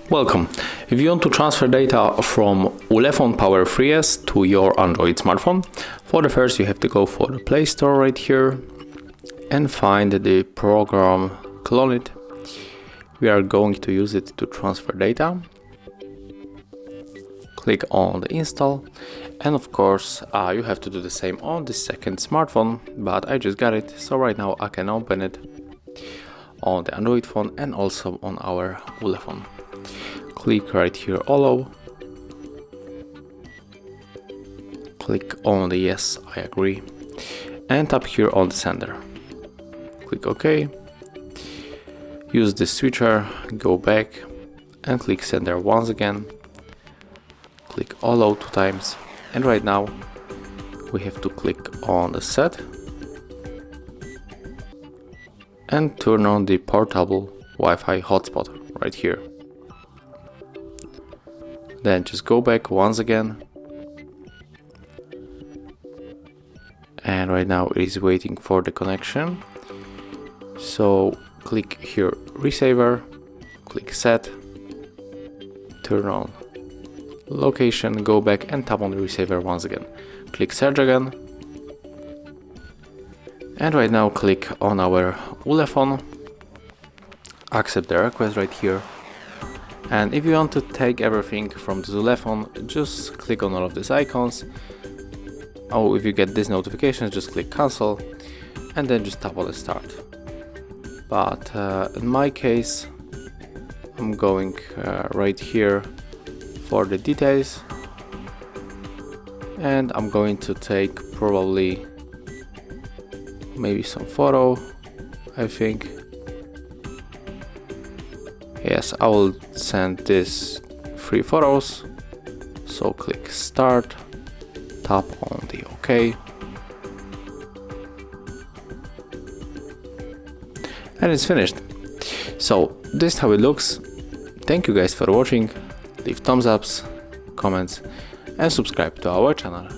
Welcome. If you want to transfer data from ULEFONE Power 3S to your Android smartphone, for the first you have to go for the Play Store right here and find the program CLONEit. We are going to use it to transfer data. Click on the install, and of course you have to do the same on the second smartphone, but I just got it, so right now I can open it on the Android phone and also on our ULEFONE. Click right here allow, click on the yes I agree, and tap here on the sender. Click OK, use the switcher, go back and click sender once again, click allow 2 times, and right now we have to click on the set and turn on the portable Wi-Fi hotspot right here. Then just go back once again, and right now it is waiting for the connection. So click here receiver, click set, turn on location, go back and tap on the receiver once again. Click search again, and right now click on our ULEFONE, accept the request right here. And if you want to take everything from the ULEFONE, just click on all of these icons. Oh, if you get this notification, just click cancel and then just tap on the start. But in my case, I'm going right here for the details, and I'm going to take probably maybe some photo, I think. Yes, I will send this 3 photos. So click start, tap on the OK, and it's finished. So this is how it looks. Thank you guys for watching. Leave thumbs ups, comments and subscribe to our channel.